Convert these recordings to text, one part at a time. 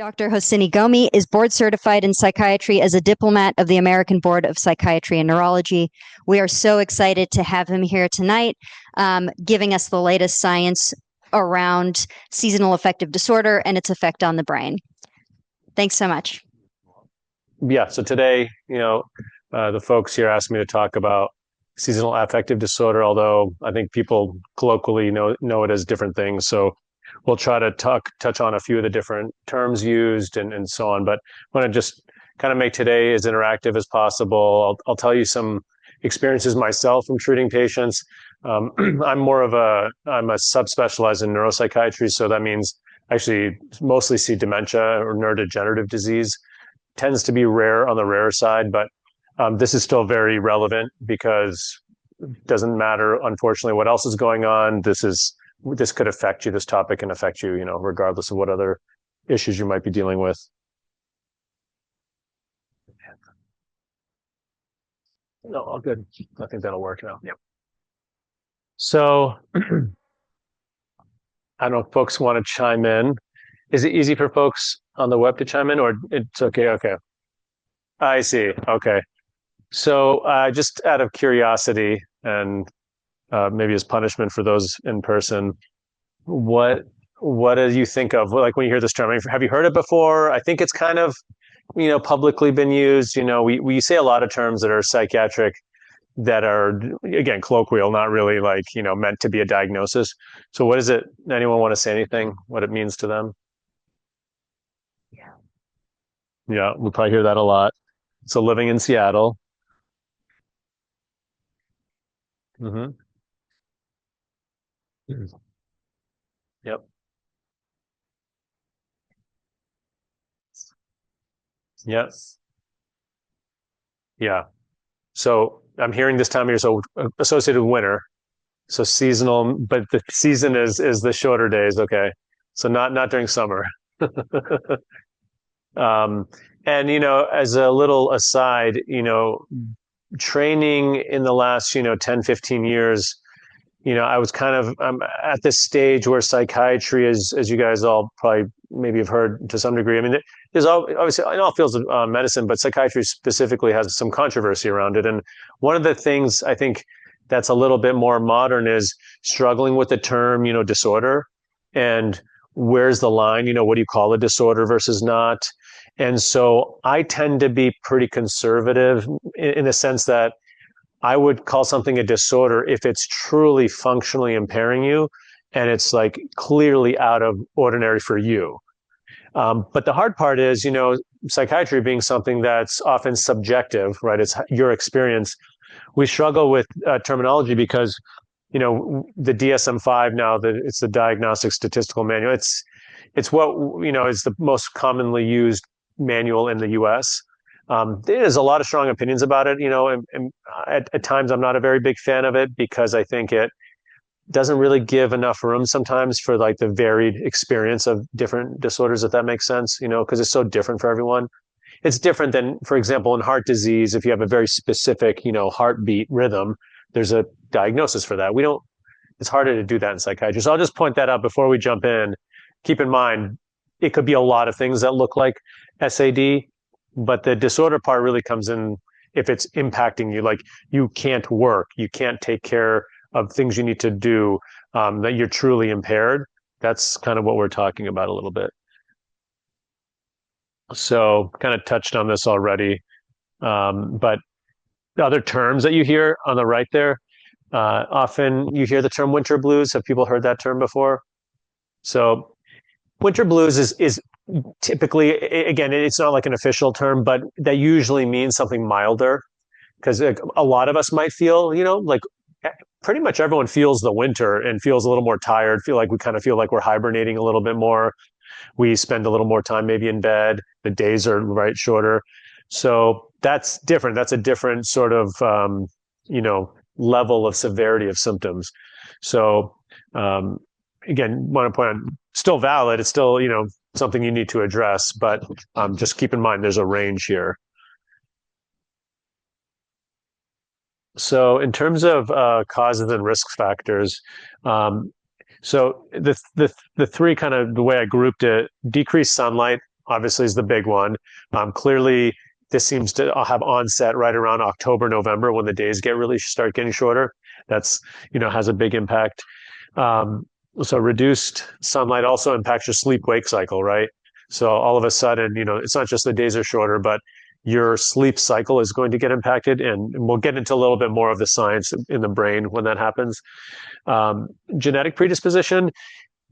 Dr. Hosseini Ghomi is board certified in psychiatry as a diplomat of the American Board of Psychiatry and Neurology. We are so excited to have him here tonight, giving us the latest science around seasonal affective disorder and its effect on the brain. Thanks so much. Yeah, so today, the folks here asked me to talk about seasonal affective disorder, although I think people colloquially know it as different things. So we'll try to touch on a few of the different terms used and so on. But I want to just kind of make today as interactive as possible. I'll tell you some experiences myself from treating patients. I'm a subspecialized in neuropsychiatry, so that means I actually mostly see dementia or neurodegenerative disease. Tends to be rare on the rare side, but this is still very relevant because it doesn't matter, unfortunately, what else is going on. This could affect you. This topic can affect you, regardless of what other issues you might be dealing with. No, all good. I think that'll work now. Yep. So I don't know if folks want to chime in. Is it easy for folks on the web to chime in, or it's okay? Okay. I see. Okay. So just out of curiosity and maybe as punishment for those in person, what do you think of, like, when you hear this term? Have you heard it before? I think it's kind of, publicly been used. We say a lot of terms that are psychiatric that are, again, colloquial, not really like, meant to be a diagnosis. So what is it? Anyone want to say anything? What it means to them? Yeah, we probably hear that a lot. So living in Seattle. Hmm. Yep. Yes. Yeah. So I'm hearing this time of year, so associated with winter. So seasonal, but the season is the shorter days. Okay. So not during summer. Um, and as a little aside, training in the last, 10, 15 years, I was kind of at this stage where psychiatry is, as you guys all probably maybe have heard to some degree. I mean, there's obviously in all fields of medicine, but psychiatry specifically has some controversy around it. And one of the things I think that's a little bit more modern is struggling with the term, disorder, and where's the line? What do you call a disorder versus not? And so I tend to be pretty conservative in the sense that I would call something a disorder if it's truly functionally impairing you and it's like clearly out of ordinary for you. But the hard part is, psychiatry being something that's often subjective, right? It's your experience. We struggle with terminology because, the DSM-5 now, it's the Diagnostic Statistical Manual. It's what, is the most commonly used manual in the US. There's a lot of strong opinions about it, and at times I'm not a very big fan of it because I think it doesn't really give enough room sometimes for like the varied experience of different disorders, if that makes sense, because it's so different for everyone. It's different than, for example, in heart disease, if you have a very specific, heartbeat rhythm, there's a diagnosis for that. It's harder to do that in psychiatry. So I'll just point that out before we jump in. Keep in mind, it could be a lot of things that look like SAD, but the disorder part really comes in if it's impacting you, like you can't work, you can't take care of things you need to do, that you're truly impaired. That's kind of what we're talking about a little bit. So kind of touched on this already, but the other terms that you hear on the right there, often you hear the term winter blues. Have people heard that term before? So winter blues is typically, again, it's not like an official term, but that usually means something milder because a lot of us might feel, like pretty much everyone feels the winter and feels a little more tired, feel like we're hibernating a little bit more. We spend a little more time maybe in bed. The days are shorter. So that's different. That's a different sort of, level of severity of symptoms. So, again, want to point out, still valid. It's still, something you need to address, but just keep in mind there's a range here. So in terms of causes and risk factors, so the three kind of the way I grouped it: decreased sunlight obviously is the big one. Clearly, this seems to have onset right around October, November when the days really start getting shorter. That's, has a big impact. Um, so reduced sunlight also impacts your sleep wake cycle, right? So all of a sudden, it's not just the days are shorter, but your sleep cycle is going to get impacted. And we'll get into a little bit more of the science in the brain when that happens. Um, Genetic predisposition,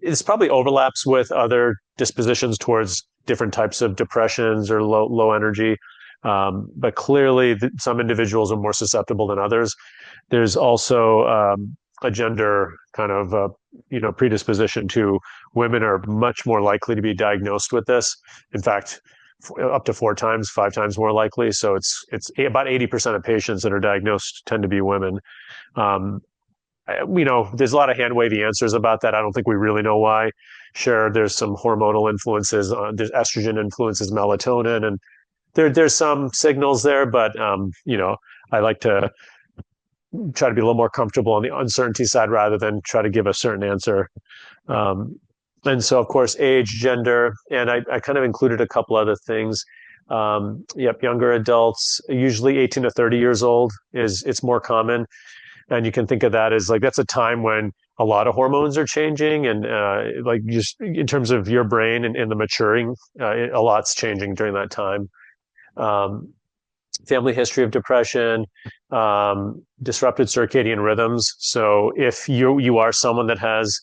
this probably overlaps with other dispositions towards different types of depressions or low energy. But clearly, some individuals are more susceptible than others. There's also a gender kind of predisposition to women are much more likely to be diagnosed with this. In fact, up to 4 times, 5 times more likely. So it's about 80% of patients that are diagnosed tend to be women. Um, there's a lot of hand wavy answers about that. I don't think we really know why. Sure, there's some hormonal influences. There's estrogen influences melatonin, and there's some signals there. But I like to try to be a little more comfortable on the uncertainty side rather than try to give a certain answer. Um, and so, of course, age, gender, and I kind of included a couple other things. Yep, younger adults, usually 18 to 30 years old, it's more common. And you can think of that as like that's a time when a lot of hormones are changing, and like just in terms of your brain and the maturing, a lot's changing during that time. Um, Family history of depression, disrupted circadian rhythms. So if you are someone that has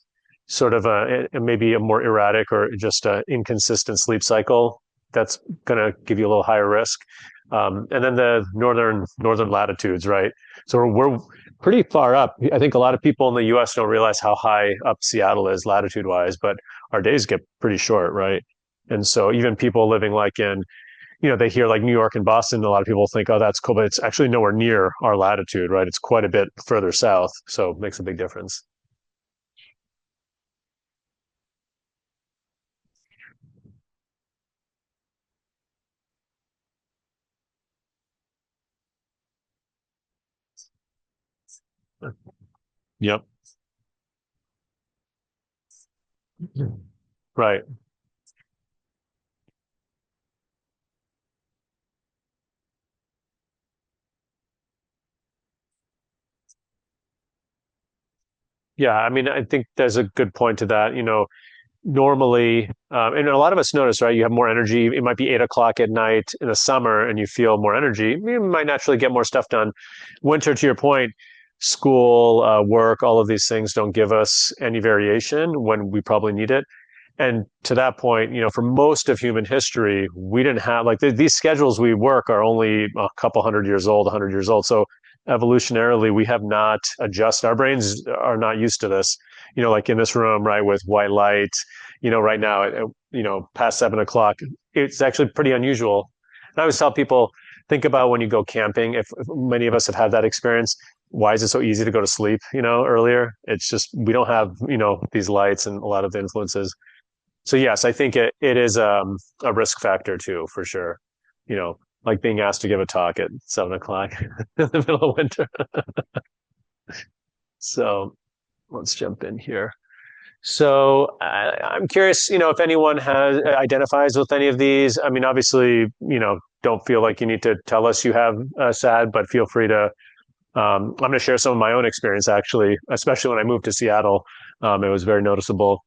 sort of maybe a more erratic or just an inconsistent sleep cycle, that's going to give you a little higher risk. And then the northern latitudes, right? So we're pretty far up. I think a lot of people in the U.S. don't realize how high up Seattle is latitude wise, but our days get pretty short, right? And so even people living like in they hear like New York and Boston, a lot of people think, oh, that's cool, but it's actually nowhere near our latitude, right? It's quite a bit further south. So it makes a big difference. Yep. Right. Yeah. I mean, I think there's a good point to that. Normally, and a lot of us notice, right? You have more energy. It might be 8 o'clock at night in the summer and you feel more energy. You might naturally get more stuff done. Winter, to your point, school, work, all of these things don't give us any variation when we probably need it. And to that point, for most of human history, we didn't have like these schedules we work are only a couple 100 years old, 100 years old. So evolutionarily, we have not adjusted. Our brains are not used to this. Like in this room, right, with white light. Right now, past 7 o'clock, it's actually pretty unusual. And I always tell people, think about when you go camping. If many of us have had that experience, why is it so easy to go to sleep? Earlier, it's just we don't have these lights and a lot of the influences. So yes, I think it is a risk factor too, for sure. Like being asked to give a talk at 7 o'clock in the middle of winter. So let's jump in here. So I'm curious, if anyone has identifies with any of these. I mean, obviously, don't feel like you need to tell us you have SAD, but feel free to. I'm going to share some of my own experience, actually, especially when I moved to Seattle. It was very noticeable.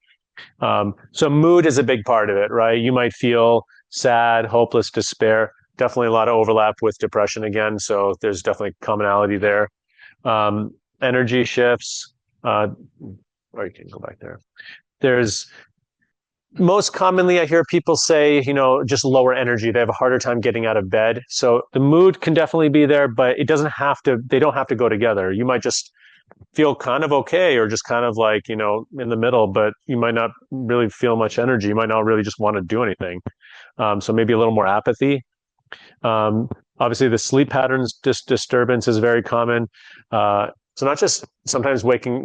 So mood is a big part of it, right? You might feel sad, hopeless, despair. Definitely a lot of overlap with depression again. So there's definitely commonality there. Um, Energy shifts. Or you can go back there. There's most commonly I hear people say, just lower energy. They have a harder time getting out of bed. So the mood can definitely be there, but it doesn't have to, they don't have to go together. You might just feel kind of okay or just kind of like, in the middle, but you might not really feel much energy. You might not really just want to do anything. So maybe a little more apathy. Obviously, the sleep patterns disturbance is very common. So not just sometimes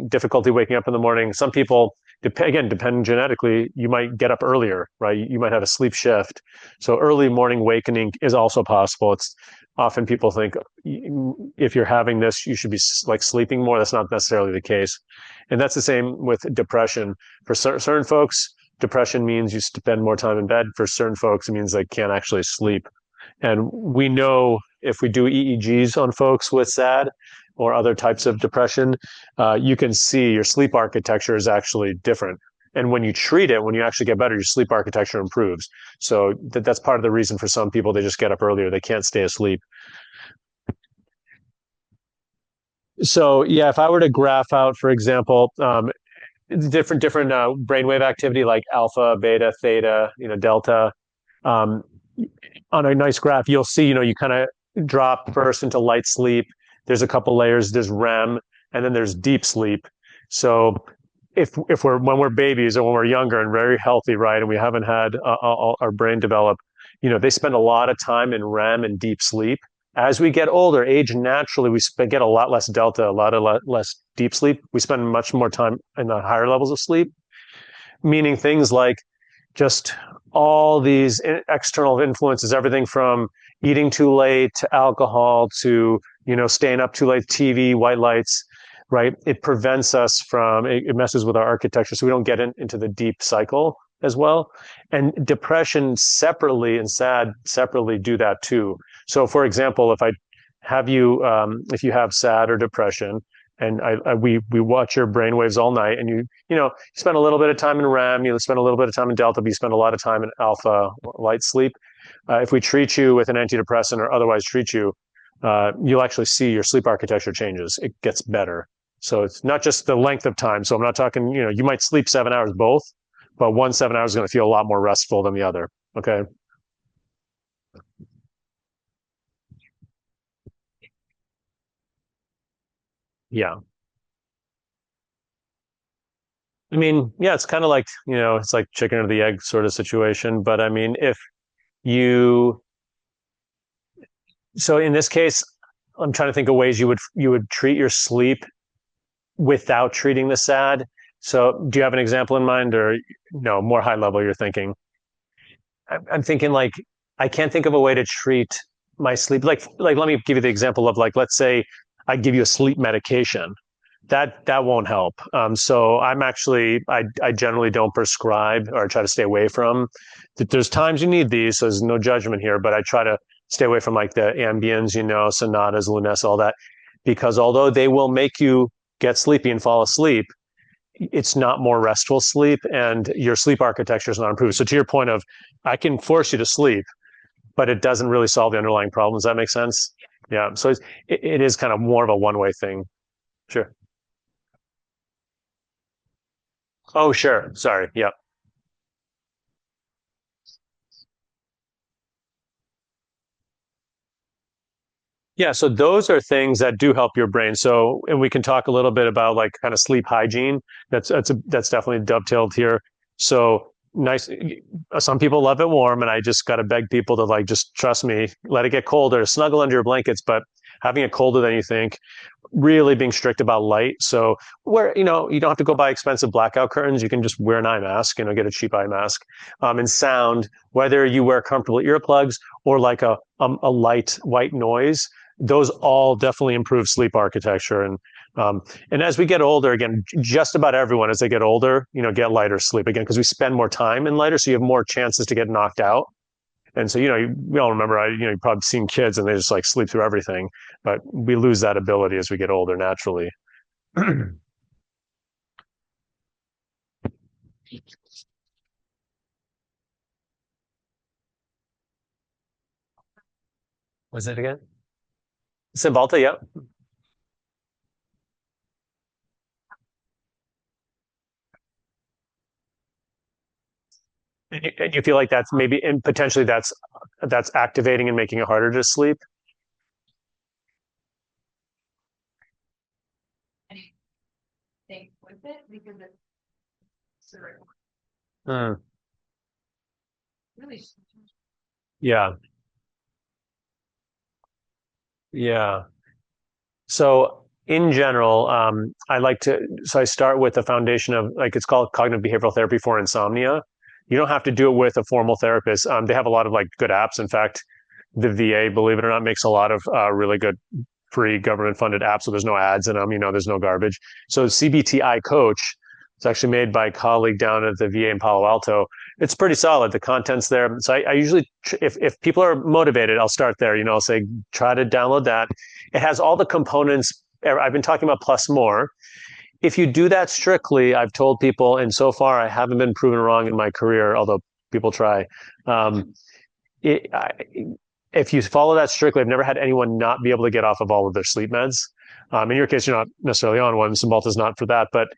difficulty waking up in the morning. Some people, again, depending genetically, you might get up earlier, right? You might have a sleep shift. So early morning awakening is also possible. It's often people think if you're having this, you should be like sleeping more. That's not necessarily the case. And that's the same with depression. For certain folks, depression means you spend more time in bed. For certain folks, it means they can't actually sleep. And we know if we do EEGs on folks with SAD or other types of depression, you can see your sleep architecture is actually different. And when you treat it, when you actually get better, your sleep architecture improves. So that's part of the reason for some people, they just get up earlier. They can't stay asleep. So yeah, if I were to graph out, for example, different brainwave activity like alpha, beta, theta, delta, um, on a nice graph, you'll see, you kind of drop first into light sleep. There's a couple layers. There's REM, and then there's deep sleep. So if we're when we're babies or when we're younger and very healthy, right, and we haven't had our brain develop, they spend a lot of time in REM and deep sleep. As we get older, age naturally, get a lot less delta, a lot of less deep sleep. We spend much more time in the higher levels of sleep, meaning things like just all these external influences, everything from eating too late to alcohol to, staying up too late, TV, white lights, right? It prevents us from, it messes with our architecture. So we don't get into the deep cycle as well. And depression separately and SAD separately do that too. So for example, if you have SAD or depression, and we watch your brain waves all night, and you spend a little bit of time in REM, you spend a little bit of time in delta, but you spend a lot of time in alpha light sleep. If we treat you with an antidepressant or otherwise treat you, you'll actually see your sleep architecture changes. It gets better. So it's not just the length of time. So I'm not talking, you might sleep 7 hours both, but 7 hours is going to feel a lot more restful than the other. Okay. Yeah. I mean, yeah, it's kind of like, it's like chicken or the egg sort of situation. But I mean, if you, so in this case, I'm trying to think of ways you would treat your sleep without treating the SAD. So do you have an example in mind, or no, more high level you're thinking? I'm thinking like, I can't think of a way to treat my sleep. Like let me give you the example of, like, let's say I give you a sleep medication. That won't help. So I generally don't prescribe or try to stay away from. There's times you need these, so there's no judgment here, but I try to stay away from like the Ambiens, Sonatas, Lunesta, all that, because although they will make you get sleepy and fall asleep, it's not more restful sleep, and your sleep architecture is not improved. So to your point of, I can force you to sleep, but it doesn't really solve the underlying problem. Does that make sense? Yeah. So it is kind of more of a one-way thing. Sure. Oh, sure. Sorry. Yeah. Yeah, so those are things that do help your brain. So, and we can talk a little bit about like kind of sleep hygiene. That's definitely dovetailed here. So nice. Some people love it warm, and I just got to beg people to, like, just trust me, let it get colder, snuggle under your blankets, but having it colder than you think, really being strict about light. So where, you don't have to go buy expensive blackout curtains. You can just wear an eye mask, get a cheap eye mask. And sound, whether you wear comfortable earplugs or like a light white noise, those all definitely improve sleep architecture. And as we get older, again, just about everyone as they get older, get lighter sleep again, because we spend more time in lighter, so you have more chances to get knocked out. And so, we all remember, you've probably seen kids and they just like sleep through everything, but we lose that ability as we get older naturally. Was it again? Cymbalta, yeah. And you feel like that's maybe, and potentially that's activating and making it harder to sleep. Mm, yeah, yeah. So in general, I start with the foundation of, like, it's called cognitive behavioral therapy for insomnia. You don't have to do it with a formal therapist. They have a lot of like good apps. In fact, the VA, believe it or not, makes a lot of really good free government funded apps. So there's no ads in them, there's no garbage. So CBTI Coach, It's actually made by a colleague down at the VA in Palo Alto. It's pretty solid. The content's there. So I usually, if people are motivated, I'll start there. I'll say, try to download that. It has all the components. I've been talking about plus more. If you do that strictly, I've told people, and so far I haven't been proven wrong in my career, although people try. It, I, if you follow that strictly, I've never had anyone not be able to get off of all of their sleep meds. In your case, you're not necessarily on one. Cymbalta is not for that, but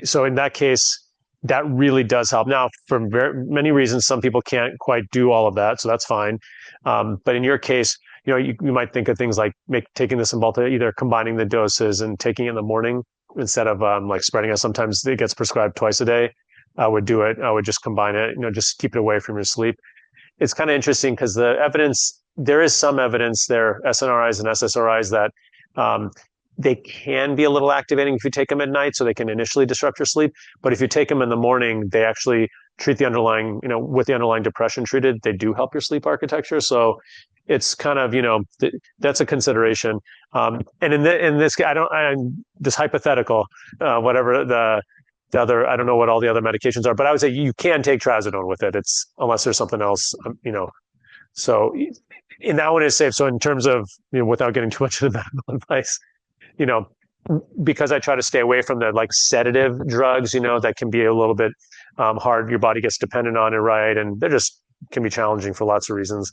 so in that case, that really does help. Now, for many reasons, some people can't quite do all of that, so that's fine. But in your case, you might think of things like taking the Cymbalta, either combining the doses and taking it in the morning instead of like spreading it. Sometimes it gets prescribed twice a day. I would do it. I would just combine it. Just keep it away from your sleep. It's kind of interesting because there is some evidence there, SNRIs and SSRIs, that they can be a little activating if you take them at night, so they can initially disrupt your sleep. But if you take them in the morning, they actually treat the underlying, with the underlying depression treated, they do help your sleep architecture. So it's kind of, that's a consideration. And in this case, this hypothetical, whatever the other, I don't know what all the other medications are, but I would say you can take trazodone with it. Unless there's something else, So in that one is safe. So in terms of, without getting too much of the medical advice, because I try to stay away from the like sedative drugs, that can be a little bit hard. Your body gets dependent on it, right? And they're just can be challenging for lots of reasons.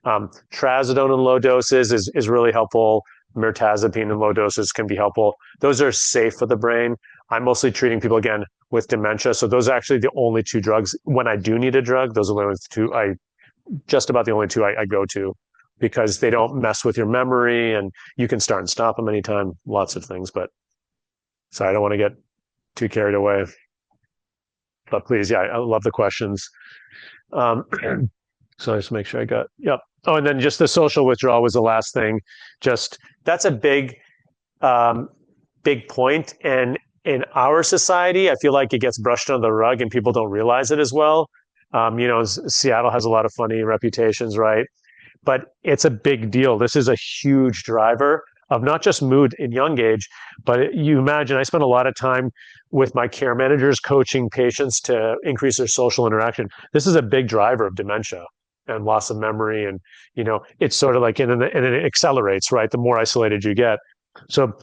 Trazodone in low doses is really helpful. Mirtazapine in low doses can be helpful. Those are safe for the brain. I'm mostly treating people again with dementia. So those are actually the only two drugs. When I do need a drug, those are the only two just about the only two I go to, because they don't mess with your memory and you can start and stop them anytime, lots of things. But so I don't want to get too carried away. But please, yeah, I love the questions. So I just make sure I got, yep. Oh, and then just the social withdrawal was the last thing. That's a big point. And in our society, I feel like it gets brushed under the rug and people don't realize it as well. Seattle has a lot of funny reputations, right? But it's a big deal. This is a huge driver of not just mood in young age, but you imagine I spend a lot of time with my care managers coaching patients to increase their social interaction. This is a big driver of dementia and loss of memory. And, it's sort of like, and it accelerates, right? The more isolated you get. So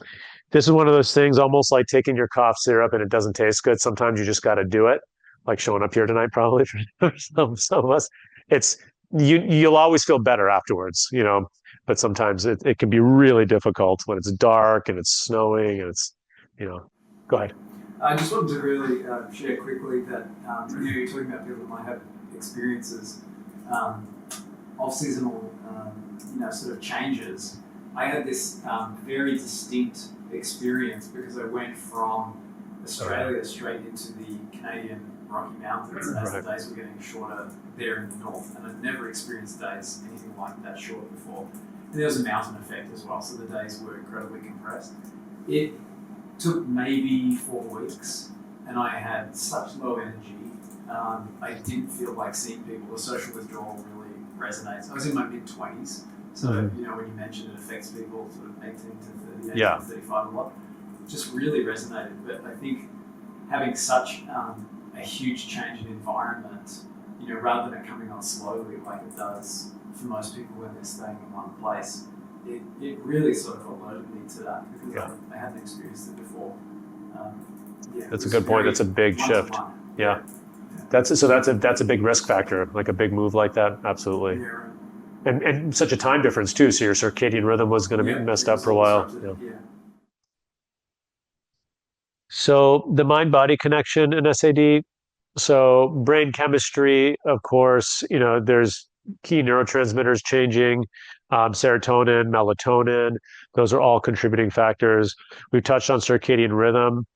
this is one of those things, almost like taking your cough syrup and it doesn't taste good. Sometimes you just got to do it, like showing up here tonight, probably for some of us. You'll always feel better afterwards, but sometimes it can be really difficult when it's dark and it's snowing and it's, go ahead. I just wanted to really share quickly that you're talking about people that might have experiences of seasonal, sort of changes. I had this very distinct experience because I went from Australia straight into the Canadian Rocky Mountains as the days were getting shorter there in the north, and I'd never experienced days anything like that short before. And there was a mountain effect as well, so the days were incredibly compressed. It took maybe 4 weeks, and I had such low energy. I didn't feel like seeing people. The social withdrawal really resonates. I was in my mid-20s, so when you mentioned it affects people sort of 18 to 38, to 35 a lot, it just really resonated. But I think having such a huge change in environment, rather than it coming on slowly like it does for most people when they're staying in one place, it really sort of alerted me to that because I hadn't experienced it before. That's a good point. That's a big shift. Yeah. That's a big risk factor, like a big move like that. Absolutely. Yeah, right. And such a time difference too. So your circadian rhythm was going to be messed up for a while. So the mind-body connection in SAD. So brain chemistry, of course, there's key neurotransmitters changing, serotonin, melatonin. Those are all contributing factors. We've touched on circadian rhythm.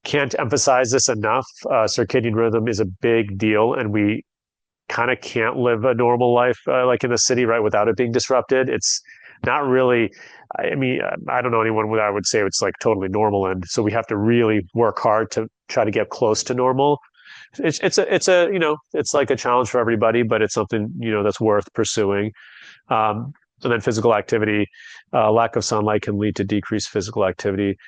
Can't emphasize this enough. Circadian rhythm is a big deal, and we kind of can't live a normal life like in the city, right, without it being disrupted. It's not really, I mean, I don't know anyone where I would say it's like totally normal. And so we have to really work hard to try to get close to normal. It's like a challenge for everybody, but it's something, that's worth pursuing. And then physical activity, lack of sunlight can lead to decreased physical activity.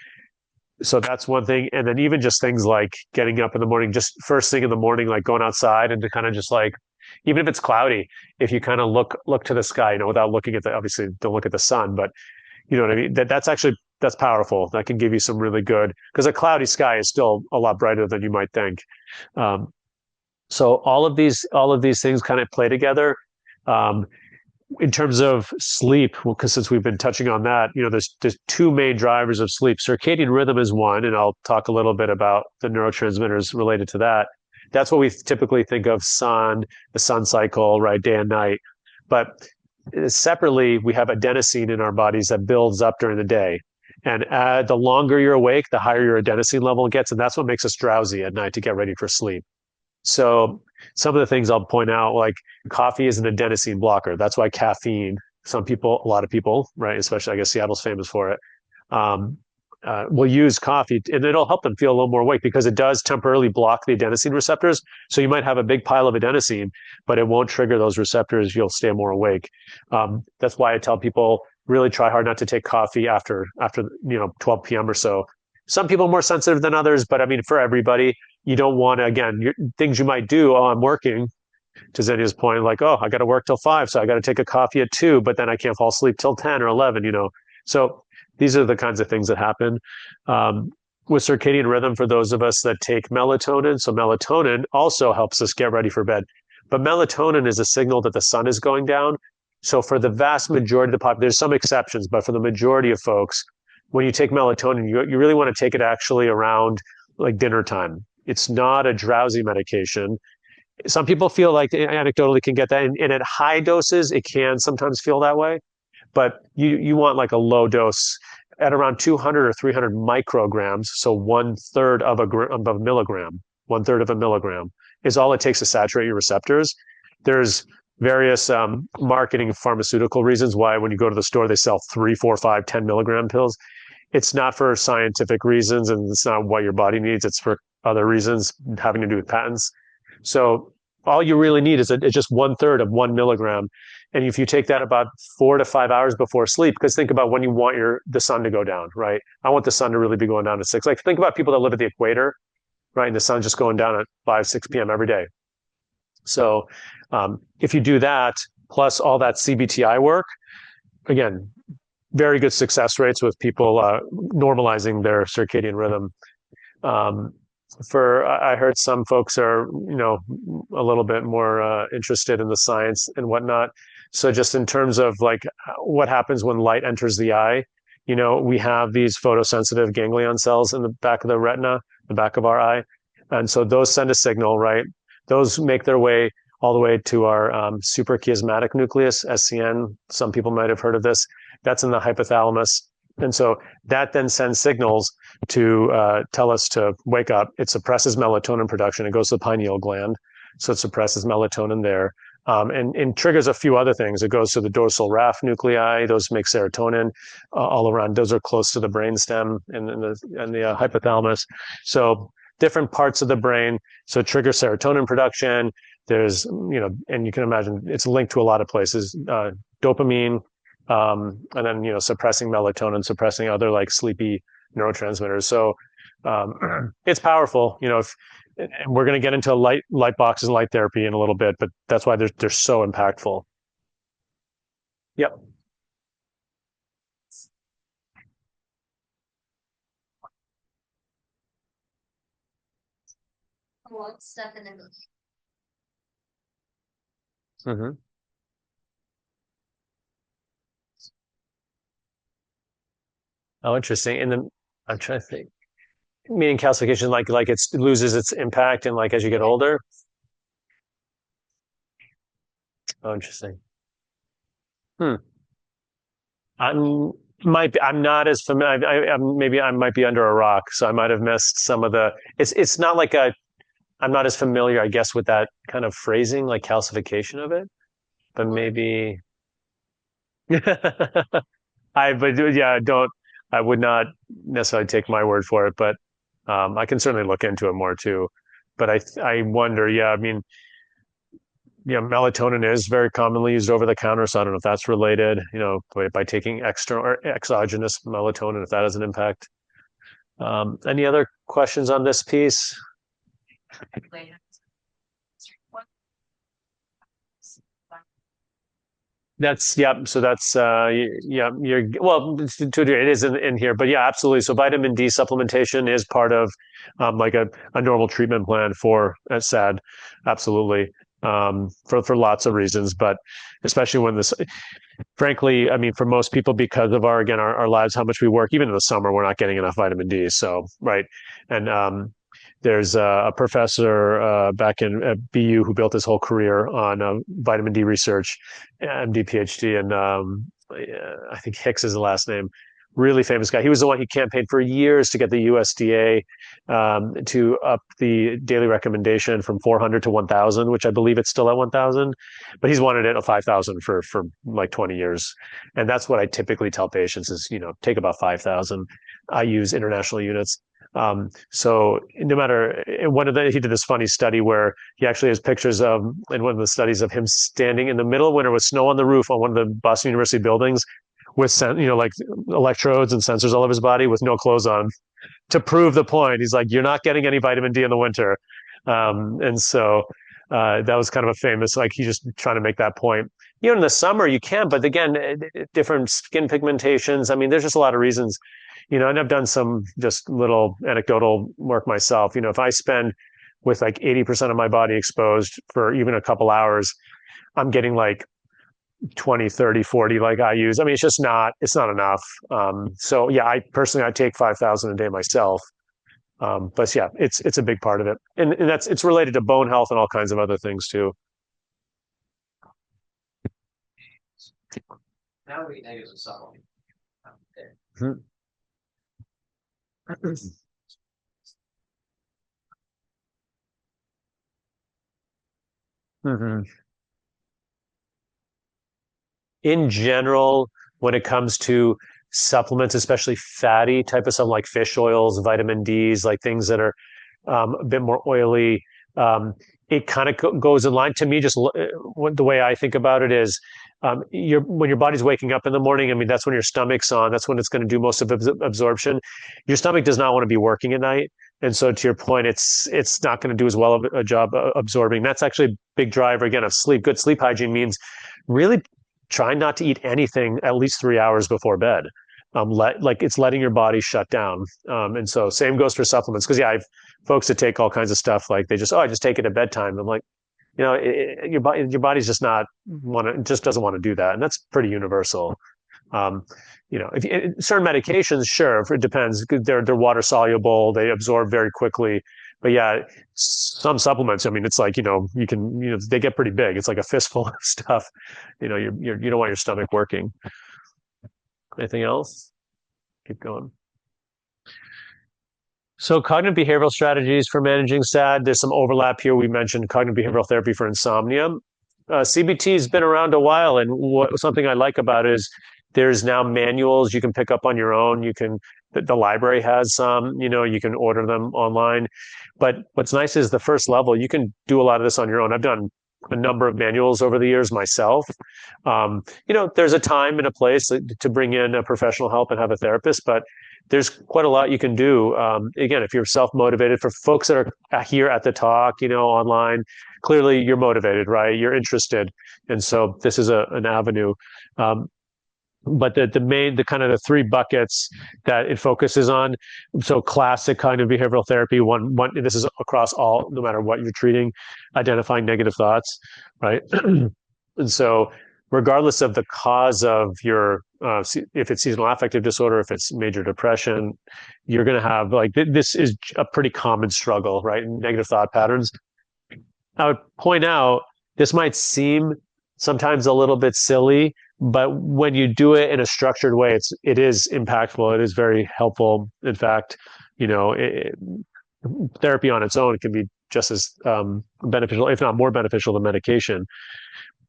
So that's one thing. And then even just things like getting up in the morning, just first thing in the morning, like going outside and to kind of just like, even if it's cloudy, if you kind of look to the sky, without looking at the, obviously don't look at the sun, but you know what I mean? That's actually, that's powerful. That can give you some really good, because a cloudy sky is still a lot brighter than you might think. Um, so all of these things kind of play together. Um, in terms of sleep, well, because since we've been touching on that, there's two main drivers of sleep. Circadian rhythm is one, and I'll talk a little bit about the neurotransmitters related to that. That's what we typically think of the sun cycle, right, day and night. But separately, we have adenosine in our bodies that builds up during the day. And the longer you're awake, the higher your adenosine level gets, and that's what makes us drowsy at night to get ready for sleep. So some of the things I'll point out, like coffee is an adenosine blocker. That's why caffeine, a lot of people, right, especially I guess Seattle's famous for it, um, will use coffee and it'll help them feel a little more awake because it does temporarily block the adenosine receptors. So you might have a big pile of adenosine, but it won't trigger those receptors. You'll stay more awake. That's why I tell people really try hard not to take coffee after 12 p.m. or so. Some people are more sensitive than others, but I mean, for everybody, you don't want to, again, things you might do. Oh, I'm working, to Xenia's point, like, oh, I got to work till 5, so I got to take a coffee at 2, but then I can't fall asleep till 10 or 11. So these are the kinds of things that happen. With circadian rhythm, for those of us that take melatonin, so melatonin also helps us get ready for bed. But melatonin is a signal that the sun is going down. So for the vast majority of the population, there's some exceptions, but for the majority of folks, when you take melatonin, you really want to take it actually around like dinner time. It's not a drowsy medication. Some people feel like anecdotally can get that, and at high doses, it can sometimes feel that way. But you want like a low dose at around 200 or 300 micrograms, so of a milligram, 1/3 of a milligram is all it takes to saturate your receptors. There's various marketing pharmaceutical reasons why when you go to the store they sell 3, 4, 5, 10 milligram pills. It's not for scientific reasons, and it's not what your body needs. It's for other reasons having to do with patents. So all you really need is just 1/3 of 1 milligram. And if you take that about 4 to 5 hours before sleep, because think about when you want the sun to go down, right? I want the sun to really be going down at 6. Like think about people that live at the equator, right? And the sun's just going down at 5, 6 p.m. every day. So if you do that, plus all that CBTI work, again, very good success rates with people normalizing their circadian rhythm. I heard some folks are, a little bit more interested in the science and whatnot. So just in terms of like what happens when light enters the eye, we have these photosensitive ganglion cells in the back of the retina, the back of our eye. And so those send a signal, right? Those make their way all the way to our suprachiasmatic nucleus, SCN. Some people might have heard of this. That's in the hypothalamus. And so that then sends signals to tell us to wake up. It suppresses melatonin production. It goes to the pineal gland. So it suppresses melatonin there. And triggers a few other things. It goes to the dorsal raphe nuclei. Those make serotonin all around. Those are close to the brainstem and the hypothalamus. So different parts of the brain. So it triggers serotonin production. There's, and you can imagine it's linked to a lot of places. Dopamine, and then, suppressing melatonin, suppressing other like sleepy neurotransmitters. So it's powerful, and we're going to get into light boxes and light therapy in a little bit, but that's why they're so impactful. Yep. Mm-hmm. Oh, interesting. And then I'm trying to think. Meaning calcification, like it loses its impact, and like as you get older. Oh, interesting. Hmm. I'm I'm not as familiar. Maybe I might be under a rock, so I might have missed some of the. It's not like I'm not as familiar, I guess, with that kind of phrasing, like calcification of it. But maybe. But yeah, don't. I would not necessarily take my word for it, but I can certainly look into it more too. But I wonder. Yeah, I mean, melatonin is very commonly used over the counter, so I don't know if that's related, by taking extra or exogenous melatonin, if that has an impact. Any other questions on this piece? That's yeah. So that's yeah. You're well. It is in here, but yeah, absolutely. So vitamin D supplementation is part of like a normal treatment plan for SAD. Absolutely, for lots of reasons, but especially when this, frankly, I mean, for most people, because of our lives, how much we work, even in the summer, we're not getting enough vitamin D. So right, and there's a professor back in at BU who built his whole career on vitamin D research, MD, PhD, and I think Hicks is the last name. Really famous guy. He was the one he campaigned for years to get the USDA to up the daily recommendation from 400 to 1,000, which I believe it's still at 1,000. But he's wanted it at 5,000 for like 20 years, and that's what I typically tell patients is take about 5,000. I use international units. So no matter he did this funny study where he actually has pictures of in one of the studies of him standing in the middle of winter with snow on the roof on one of the Boston University buildings with like electrodes and sensors all over his body with no clothes on to prove the point. He's like, you're not getting any vitamin D in the winter, and so that was kind of a famous like he's just trying to make that point. In the summer you can, but again, different skin pigmentations. I mean, there's just a lot of reasons. And I've done some just little anecdotal work myself. If I spend with like 80% of my body exposed for even a couple hours, I'm getting like 20, 30, 40 like I use. I mean, it's not enough. So yeah, I take 5,000 a day myself. But yeah, it's a big part of it. And it's related to bone health and all kinds of other things too. Now we negative a supplement. Mm-hmm. Mm-hmm. In general, when it comes to supplements, especially fatty type of stuff like fish oils, vitamin D's, like things that are a bit more oily, it kind of goes in line to me. Just the way I think about it is, when your body's waking up in the morning, I mean, that's when your stomach's on. That's when it's going to do most of absorption. Your stomach does not want to be working at night. And so to your point, it's not going to do as well of a job absorbing. That's actually a big driver, again, of sleep. Good sleep hygiene means really trying not to eat anything at least 3 hours before bed. It's letting your body shut down. And so same goes for supplements. Because yeah, I've folks that take all kinds of stuff like I just take it at bedtime. I'm like, your body's just just doesn't want to do that, and that's pretty universal. If certain medications, sure, it depends. They're water soluble, they absorb very quickly. But yeah, some supplements, I mean, it's like you can they get pretty big. It's like a fistful of stuff. You don't want your stomach working. Anything else? Keep going. So cognitive behavioral strategies for managing SAD. There's some overlap here. We mentioned cognitive behavioral therapy for insomnia. CBT has been around a while, and something I like about it is there's now manuals you can pick up on your own. The library has some. You can order them online. But what's nice is the first level, you can do a lot of this on your own. I've done a number of manuals over the years myself. There's a time and a place to bring in a professional help and have a therapist, but there's quite a lot you can do. Again, if you're self-motivated, for folks that are here at the talk, online, clearly you're motivated, right? You're interested. And so this is an avenue. But the kind of the three buckets that it focuses on. So classic cognitive behavioral therapy, one, this is across all, no matter what you're treating, identifying negative thoughts, right? And so regardless of the cause of your, if it's seasonal affective disorder, if it's major depression, you're going to have this is a pretty common struggle, right? Negative thought patterns. I would point out, this might seem sometimes a little bit silly, but when you do it in a structured way, it is impactful. It is very helpful. In fact, therapy on its own can be just as beneficial, if not more beneficial than medication.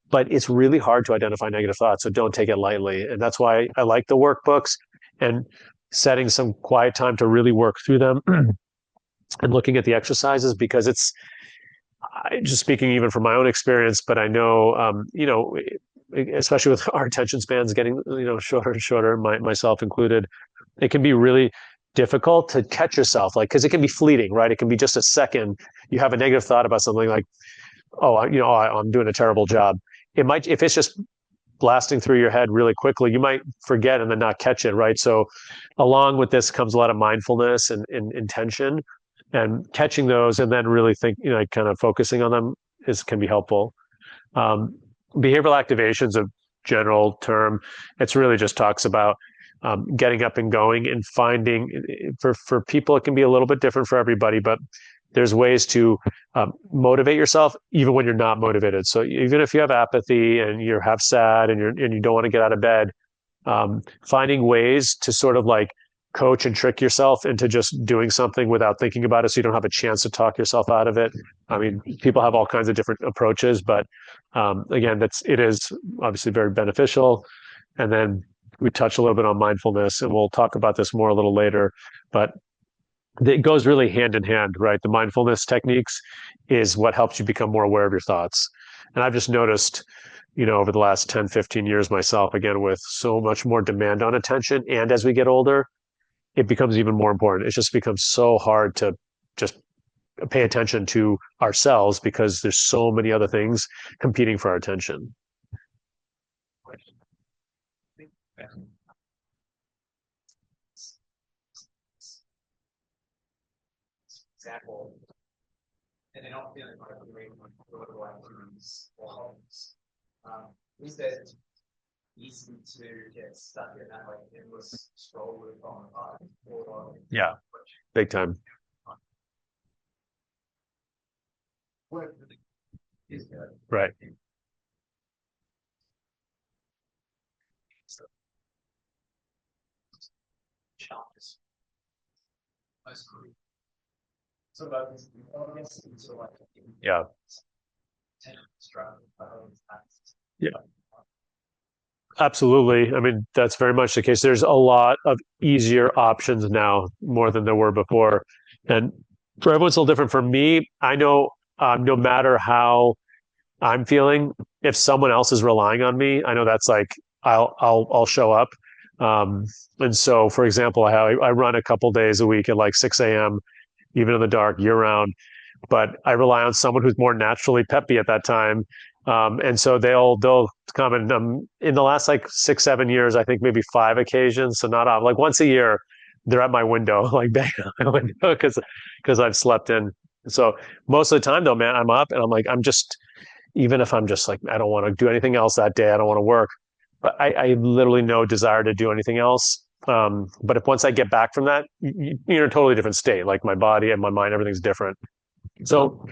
But it's really hard to identify negative thoughts, so don't take it lightly. And that's why I like the workbooks and setting some quiet time to really work through them and looking at the exercises, because just speaking even from my own experience, but I know, especially with our attention spans getting, shorter and shorter, myself included, it can be really difficult to catch yourself, like, because it can be fleeting, right? It can be just a second. You have a negative thought about something like, oh, I'm doing a terrible job. It might, if it's just blasting through your head really quickly, you might forget and then not catch it, right? So along with this comes a lot of mindfulness and intention, and catching those and then really think, like kind of focusing on them can be helpful. Um, Behavioral activation is a general term. It's really just talks about getting up and going and finding, for people, it can be a little bit different for everybody, but there's ways to motivate yourself even when you're not motivated. So even if you have apathy and you're half sad and you don't want to get out of bed, finding ways to sort of like coach and trick yourself into just doing something without thinking about it, so you don't have a chance to talk yourself out of it. I mean, people have all kinds of different approaches, but again, it is obviously very beneficial. And then we touch a little bit on mindfulness, and we'll talk about this more a little later, but it goes really hand in hand, right? The mindfulness techniques is what helps you become more aware of your thoughts. And I've just noticed, over the last 10, 15 years myself, again, with so much more demand on attention, and as we get older, it becomes even more important. It just becomes so hard to just pay attention to ourselves because there's so many other things competing for our attention. Example, and they don't feel like doing political activities or hobbies. Is that easy to get stuck in that like endless scroll with on or Yeah, big time. what is good? Right. So, challenges. Most group. So about this, so like Yeah. Yeah. Absolutely. I mean, that's very much the case. There's a lot of easier options now, more than there were before. And for everyone, it's a little different. For me, I know no matter how I'm feeling, if someone else is relying on me, I know that's like I'll show up. Um, and so, for example, I run a couple days a week at like 6 a.m., even in the dark, year round. But I rely on someone who's more naturally peppy at that time. And so they'll come, and in the last like 6, 7 years, I think maybe 5 occasions. So not like once a year, they're at my window, like banging on my window because I've slept in. So most of the time though, man, I'm up and I'm like, even if I'm just like, I don't want to do anything else that day, I don't want to work, but I literally no desire to do anything else. But if once I get back from that, you're in a totally different state. Like my body and my mind, everything's different. So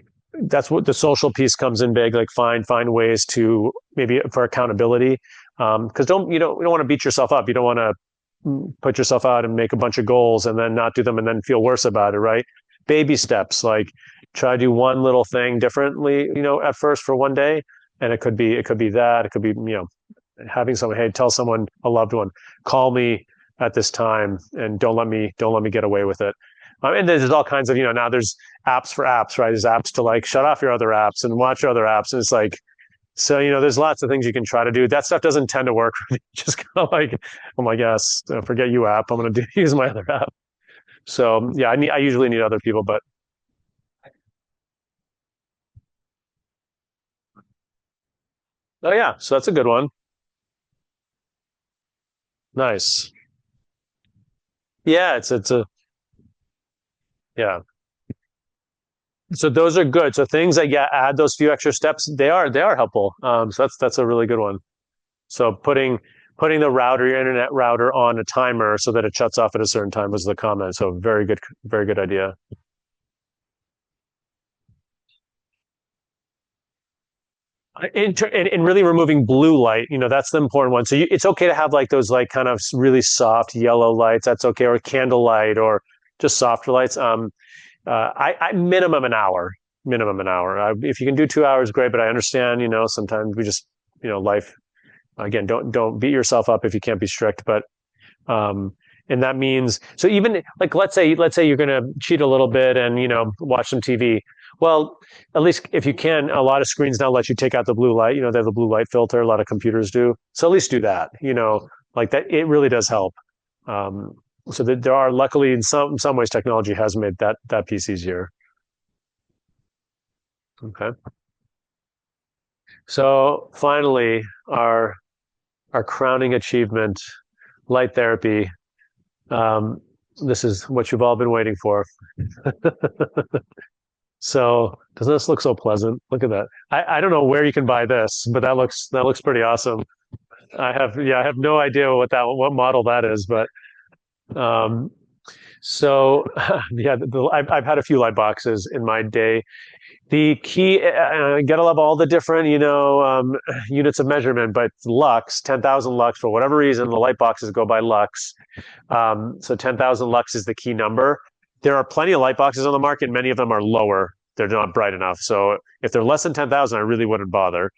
that's what the social piece comes in big. Like find ways to, maybe for accountability, because you don't want to beat yourself up. You don't want to put yourself out and make a bunch of goals and then not do them and then feel worse about it, right? Baby steps, like try to do one little thing differently, at first for one day, and it could be that, it could be having someone, hey, tell someone, a loved one, call me at this time and don't let me get away with it. And there's all kinds of, now there's apps for apps, right? There's apps to like shut off your other apps and watch your other apps. And it's like, so, there's lots of things you can try to do. That stuff doesn't tend to work. Just kind of like, oh my gosh, forget you app. I'm going to use my other app. So yeah, I usually need other people, but. Oh yeah. So that's a good one. Nice. Yeah. Yeah. So those are good. So things that, yeah, add those few extra steps, they are helpful. So that's a really good one. So putting your internet router on a timer so that it shuts off at a certain time was the comment. So very good idea. In really removing blue light, that's the important one. So it's okay to have like those like kind of really soft yellow lights. That's okay, or candlelight, or just softer lights. I minimum an hour. If you can do 2 hours, great. But I understand, sometimes we just, life. Again, don't beat yourself up if you can't be strict. But and that means, so even like let's say you're going to cheat a little bit and watch some TV. Well, at least if you can, a lot of screens now let you take out the blue light. They have the blue light filter. A lot of computers do. So at least do that. Like that, it really does help. So that there are, luckily, in some ways, technology has made that piece easier. Okay. So finally, our crowning achievement, light therapy. This is what you've all been waiting for. So doesn't this look so pleasant? Look at that. I don't know where you can buy this, but that looks pretty awesome. I have no idea what model that is, but so yeah, I've had a few light boxes in my day. The key, gotta love all the different, units of measurement, but lux, 10,000 lux, for whatever reason, the light boxes go by lux. So 10,000 lux is the key number. There are plenty of light boxes on the market. Many of them are lower. They're not bright enough. So if they're less than 10,000, I really wouldn't bother.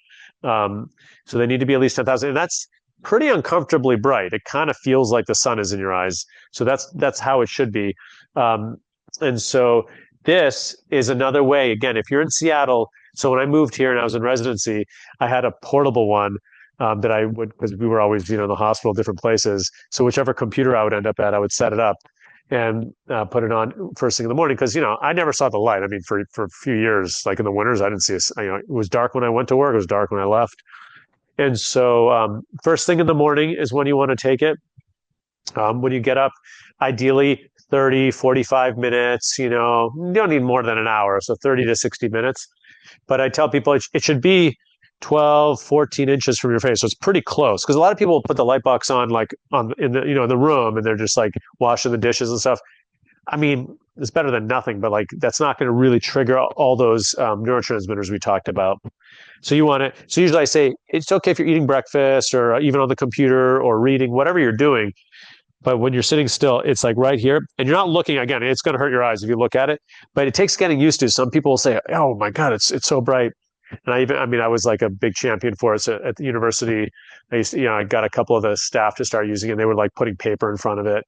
So they need to be at least 10,000. And that's pretty uncomfortably bright. It kind of feels like the sun is in your eyes. So that's how it should be. And so this is another way. Again, if you're in Seattle, so when I moved here and I was in residency, I had a portable one that I would, because we were always, in the hospital, different places. So whichever computer I would end up at, I would set it up and put it on first thing in the morning. Because, I never saw the light. I mean, for a few years, like in the winters, I didn't see it. It was dark when I went to work. It was dark when I left. And so first thing in the morning is when you want to take it. When you get up, ideally 30, 45 minutes, you don't need more than an hour. So 30 to 60 minutes. But I tell people it should be 12, 14 inches from your face. So it's pretty close, because a lot of people put the light box on in the room, and they're just like washing the dishes and stuff. I mean, it's better than nothing, but like that's not going to really trigger all those neurotransmitters we talked about. So you want it. So usually I say it's okay if you're eating breakfast or even on the computer or reading, whatever you're doing. But when you're sitting still, it's like right here, and you're not looking. Again, it's going to hurt your eyes if you look at it. But it takes getting used to. Some people will say, "Oh my God, it's so bright." And I was like a big champion for it. So at the university, I got a couple of the staff to start using it. And they were like putting paper in front of it.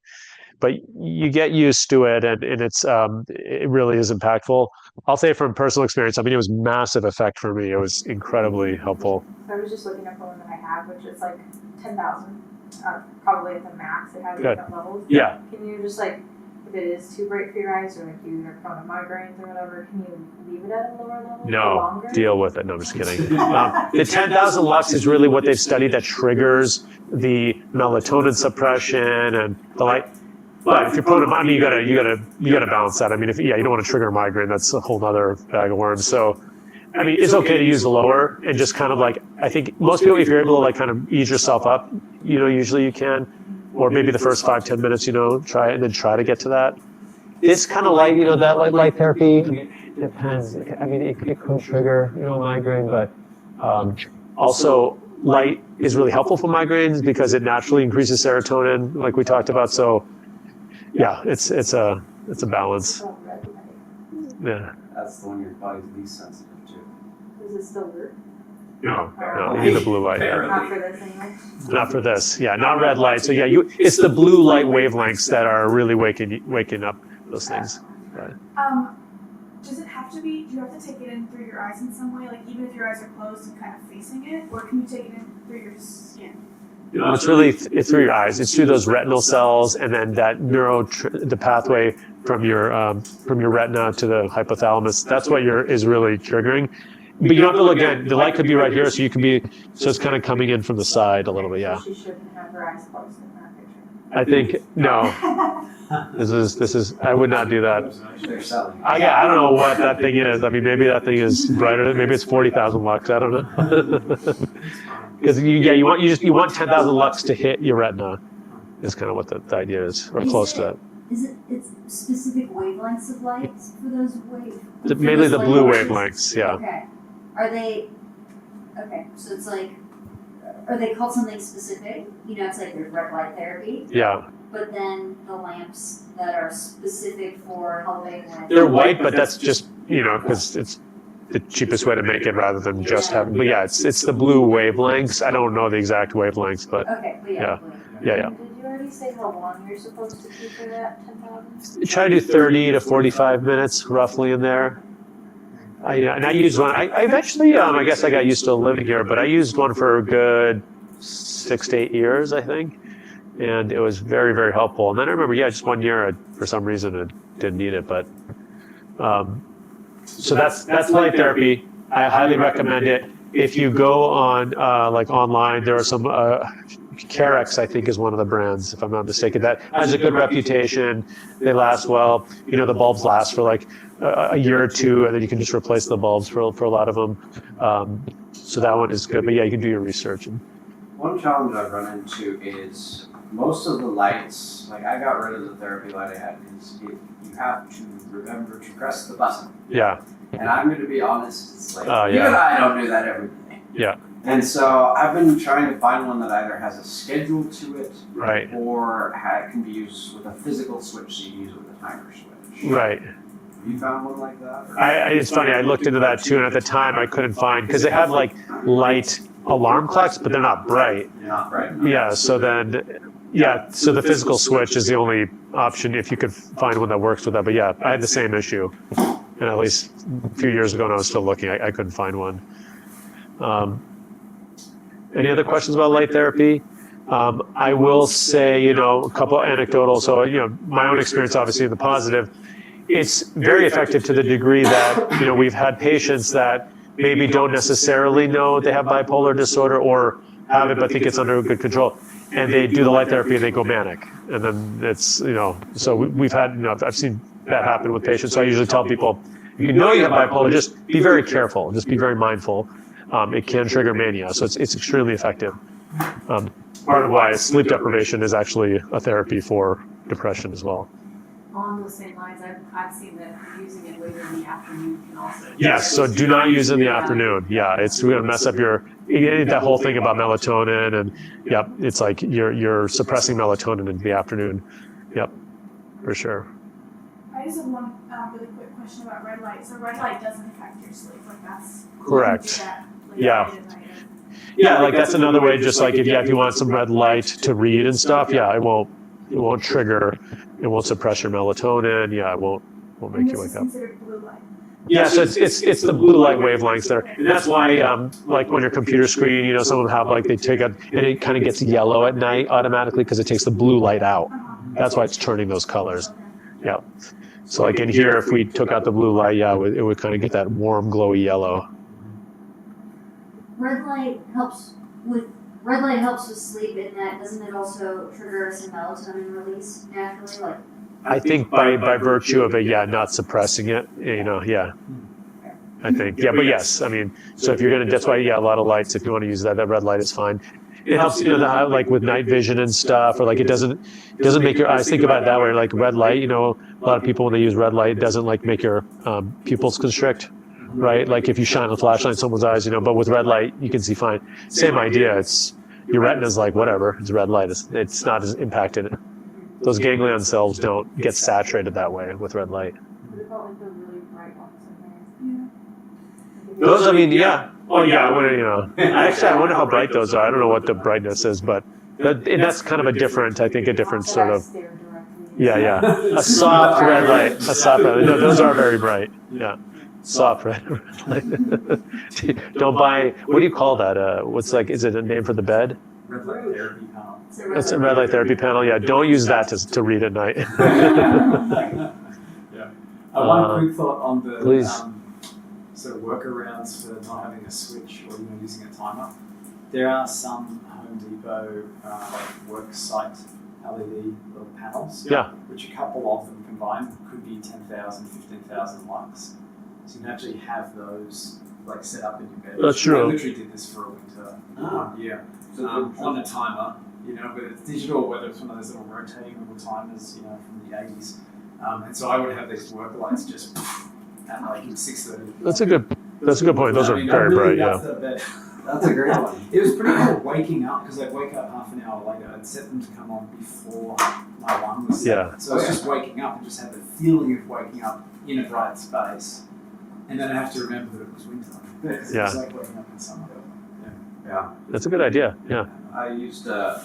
But you get used to it, and it really is impactful. I'll say from personal experience, it was massive effect for me. It was incredibly helpful. I was just looking up the one that I have, which is like 10,000, probably at the max. It has different levels. Yeah. Can you just if it is too bright for your eyes, or you're prone to migraines or whatever, can you leave it at a lower level? No, deal with it. No, I'm just kidding. The 10,000 lux is really what they've studied that triggers the melatonin suppression and the light. But if you're prone to, you gotta balance that. You don't want to trigger a migraine. That's a whole other bag of worms. So, it's okay to use the lower and just kind of I think most people, if you're able to kind of ease yourself up, usually you can, or maybe the first 5-10 minutes, try it and then try to get to that. This kind of light, that light therapy depends. It could trigger, a migraine, but also light is really helpful for migraines because it naturally increases serotonin, like we talked about. So, yeah, it's a balance. Yeah. That's the one your body's least sensitive to. Does it still work? No, you need the blue light. Yeah. Not for this anyway. Not for this. Yeah, not red light. So yeah, it's the blue light wavelengths that are really waking up those things. Right. Does it have to be, do you have to take it in through your eyes in some way? Like even if your eyes are closed and kind of facing it, or can you take it in through your skin? It's through your eyes. It's through those retinal cells, and then the pathway from your retina to the hypothalamus. That's what is really triggering. But you don't have to look again. The light could be right here, so it's kind of coming in from the side a little bit. Yeah. She shouldn't have her eyes closed in that picture. I think no. This is. I would not do that. I don't know what that thing is. Maybe that thing is brighter. Maybe it's 40,000 lux. I don't know. Because you want 10,000 lux to hit your retina. Is kind of what the idea is, or close to that. It's specific wavelengths of light for those waves? Mainly the blue wavelengths. Yeah. Okay. Are they? Okay, so it's are they called something specific? It's like there's red light therapy. Yeah. But then the lamps that are specific for helping with. They're white, but that's just because it's the cheapest way to make it rather than just having. But yeah, it's the blue wavelengths. I don't know the exact wavelengths, but okay, but yeah. Did you already say how long you're supposed to keep it at 10,000? Try to do 30 to 45 minutes roughly in there. I used one. I eventually, I guess I got used to living here, but I used one for a good 6 to 8 years, I think. and it was very, very helpful. And then I remember, just 1 year, for some reason, I didn't need it, but so that's light therapy. I highly recommend it. If you go on like online, there are some Carex, I think, is one of the brands, if I'm not mistaken, that has a good reputation. They last well. The bulbs last for like a year or two, and then you can just replace the bulbs for a lot of them. So that one is good. But you can do your research. One challenge I've run into is most of the lights, like I got rid of the therapy light I had because you have to remember to press the button. Yeah. And I'm going to be honest, it's like, yeah. even I don't do that every day. Yeah. And so I've been trying to find one that either has a schedule to it, right, or can be used with a physical switch, so you use it with a timer switch. Right. Have you found one like that? It's funny, I looked into that too, and at the time I couldn't find, because they have like light alarm clocks, but they're not bright. Not bright. Yeah, so then, so the physical switch is the only option if you could find one that works with that. But yeah, I had the same issue. And at least a few years ago when I was still looking, I couldn't find one. Any other questions about light therapy? I will say, a couple anecdotal. So, my own experience, obviously, in the positive, it's very effective to the degree that, we've had patients that maybe don't necessarily know they have bipolar disorder or have it, but think it's under good control. And they do the light therapy and they go manic. And then it's, so we've had, I've seen that happen with patients. So I usually tell people, if you know you have bipolar, just be very careful. Just be very mindful. It can trigger mania, so it's extremely effective. Part of why sleep deprivation is actually a therapy for depression as well. On those same lines, I've seen that using it later in the afternoon can also. Yes, so do not use it in the afternoon. Yeah, it's going to mess up that whole thing about melatonin, and it's like you're suppressing melatonin in the afternoon. Yep, for sure. I just have one really quick question about red light. So red light doesn't affect your sleep, like that's correct. Yeah. Like that's another way. Just like if you want some red light to read and stuff, it won't trigger, it won't suppress your melatonin. It won't make you wake up. Considered blue light. Yeah, so it's the blue light wavelengths there, and that's why like on your computer screen, some of them have like they take and it kind of gets yellow at night automatically because it takes the blue light out. That's why it's turning those colors. Yeah. So like in here, if we took out the blue light, it would kind of get that warm, glowy yellow. Red light helps with sleep in that, doesn't it also trigger some melatonin release naturally? I think by virtue of it, not suppressing it, I think, but yes, I mean, so if you're gonna, that's why, a lot of lights, if you want to use that red light is fine. It helps, like with night vision and stuff, or like it doesn't make your eyes, think about it that way, like red light, a lot of people when they use red light, it doesn't like make your pupils constrict, right? Like if you shine a flashlight in someone's eyes, but with red light, you can see fine. Same idea, it's, your retina's like, whatever, it's red light, it's not as impacted. Those ganglion cells don't get saturated that way with red light. Those, I mean, Oh yeah, I wonder, actually, I wonder how bright those are. I don't know what the brightness is, but and that's kind of a different sort of. A soft red light. A soft red light. No, those are very bright. Yeah, soft red light. Don't buy. What do you call that? Is it a name for the bed? Red light therapy panel. It's a red light therapy panel. Yeah, don't use that to read at night. One quick thought on the please. Sort of workarounds for not having a switch or using a timer. There are some Home Depot work site LED little panels, which a couple of them combined could be 10,000, 15,000 lux. So you can actually have those set up in your bed. That's true. I literally did this for a winter. So on a timer, whether it's digital or whether it's one of those little rotating little timers, from the 80s. And so I would have these work lights just at 6:30. That's a good point. Those are very bright. That's a great one. It was pretty cool waking up because I'd wake up half an hour later. I'd set them to come on before my alarm was set. So I was just waking up and just had the feeling of waking up in a bright space. And then I have to remember that it was winter. Because it was like waking up in summer. Yeah. That's a good idea. Yeah. I used a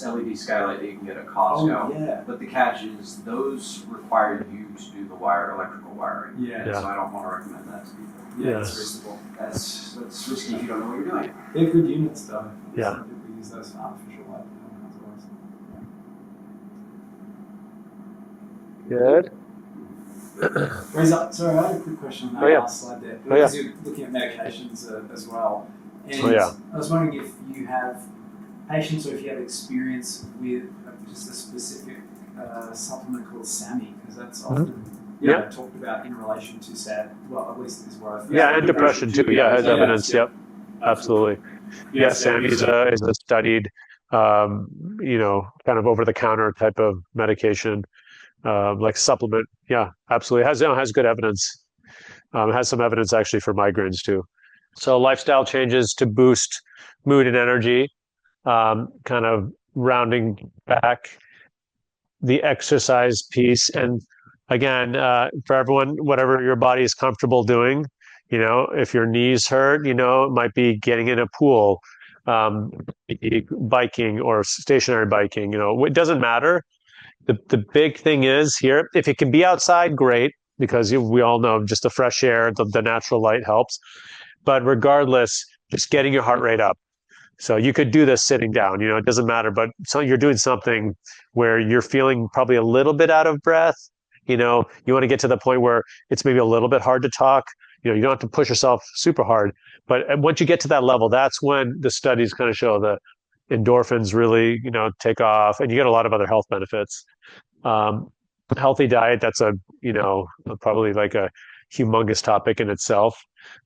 LED skylight that you can get at Costco. But the catch is those require you to do the electrical wiring. So I don't want to recommend that to people. It's reasonable. That's risky if you don't know what you're doing. They're good units though. Yeah. Some people use those for artificial light. Good. Reza, sorry, I had a quick question on that last slide there. Because you're looking at medications as well. And I was wondering if you have patients or if you have experience with just a specific supplement called SAMI, because that's often talked about in relation to SAD. Well, at least is where I feel. And depression too. Has evidence. Yep. Absolutely. SAMI is a studied, kind of over-the-counter type of medication, like supplement. Yeah, absolutely. Has good evidence. It has some evidence actually for migraines too. So lifestyle changes to boost mood and energy, kind of rounding back the exercise piece. And again, for everyone, whatever your body is comfortable doing, if your knees hurt, it might be getting in a pool, biking or stationary biking, it doesn't matter. The big thing is here, if it can be outside, great, because we all know just the fresh air, the natural light helps. But regardless, just getting your heart rate up. So you could do this sitting down, it doesn't matter, but so you're doing something where you're feeling probably a little bit out of breath. You want to get to the point where it's maybe a little bit hard to talk. You don't have to push yourself super hard. But once you get to that level, that's when the studies kind of show the endorphins really, take off, and you get a lot of other health benefits. Healthy diet, that's probably like a humongous topic in itself.